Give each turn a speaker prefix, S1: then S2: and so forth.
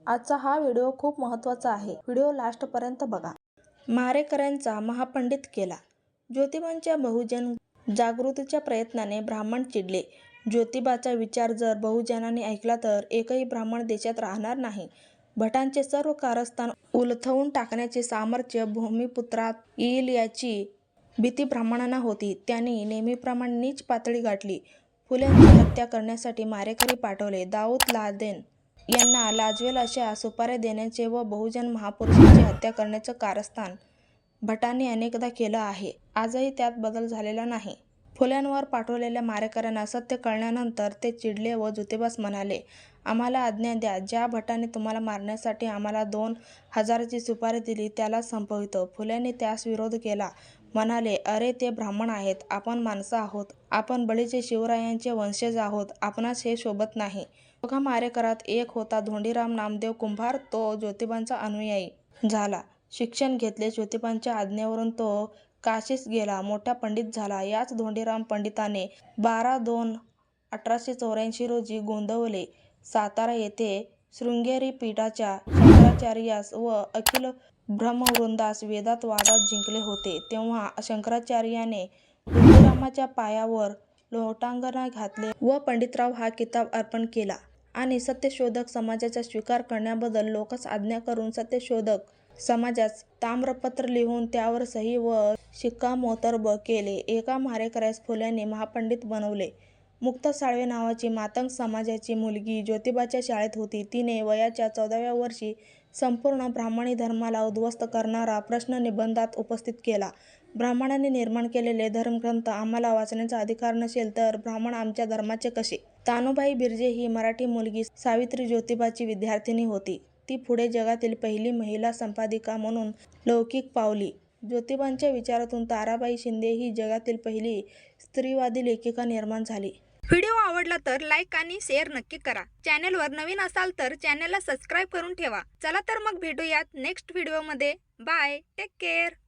S1: आजचा हा व्हिडिओ खूप महत्त्वाचा आहे. व्हिडिओ लास्टपर्यंत बघा. मारेकऱ्यांचा महापंडित केला. ज्योतिबांच्या बहुजन जागृतीच्या प्रयत्नाने ब्राह्मण चिडले. ज्योतिबाचा विचार जर बहुजनांनी ऐकला तर एकही ब्राह्मण देशात राहणार नाही. भटांचे सर्व कारस्थान उलथवून टाकण्याचे सामर्थ्य भूमिपुत्रात येईल याची भीती ब्राह्मणांना होती. त्यांनी नेहमीप्रमाणे नीच पातळी गाठली. फुल्यांची हत्या करण्यासाठी मारेकरी पाठवले. दाऊद लादेन यांना लाजवेल अशा सुपाऱ्या देण्याचे व बहुजन महापुरुषांची हत्या करण्याचं कारस्थान भटांनी अनेकदा केलं आहे. आजही त्यात बदल झालेला नाही. फुल्यांवर पाठवलेल्या मारेकऱ्यांना सत्य कळल्यानंतर ते चिडले व ज्योतिबास म्हणाले, आम्हाला आज्ञा द्या. ज्या भटाने तुम्हाला मारण्यासाठी आम्हाला 2000ची सुपारी दिली त्यालाच संपवितो. फुल्यांनी त्यास विरोध केला. म्हणाले, अरे ते ब्राह्मण आहेत, आपण माणसं आहोत. आपण बळीचे शिवरायांचे वंशज आहोत. आपणास हे शोभत नाही. दोघा मारेकरात एक होता धोंडीराम नामदेव कुंभार. तो ज्योतिबांचा अनुयायी झाला. शिक्षण घेतले. ज्योतिबांच्या आज्ञेवरून तो काशीस गेला. मोठा पंडित झाला. याच धोंडीराम पंडिताने 12/2/1884 रोजी गोंदवले, सातारा येथे शृंगेरी पीठाच्या शंकराचार्यास व अखिल ब्रह्मवृंदास वेदात वादात जिंकले होते. तेव्हा शंकराचार्याने धोंडीरामाच्या पायावर लोटांगण घातले व पंडितराव हा किताब अर्पण केला आणि सत्यशोधक समाजाचा स्वीकार करण्याबद्दल लोकास आज्ञा करून सत्यशोधक समाजास ताम्रपत्र लिहून त्यावर सही व शिक्कामोर्तब केले. एका मारेकऱ्यास फुल्यांनी महापंडित बनवले. मुक्ता साळवे नावाची मातंग समाजाची मुलगी ज्योतिबाच्या शाळेत होती. तिने वयाच्या 14व्या वर्षी संपूर्ण ब्राह्मणी धर्माला उद्ध्वस्त करणारा प्रश्न निबंधात उपस्थित केला. ब्राह्मणांनी निर्माण केलेले धर्मग्रंथ आम्हाला वाचण्याचा अधिकार नसेल तर ब्राह्मण आमच्या धर्माचे कसे? तानुबाई बिर्जे ही मराठी मुलगी सावित्री ज्योतिबाची विद्यार्थिनी होती. ती पुढे जगातील पहिली महिला संपादिका म्हणून लौकिक पावली. ज्योतिबांच्या विचारातून ताराबाई शिंदे ही जगातील पहिली स्त्रीवादी लेखिका निर्माण झाली.
S2: व्हिडिओ आवडला तर लाईक आणि शेअर नक्की करा. चॅनेलवर नवीन असाल तर चॅनेलला सबस्क्राईब करून ठेवा. चला तर मग भेटूयात नेक्स्ट व्हिडिओमध्ये. Bye, take care.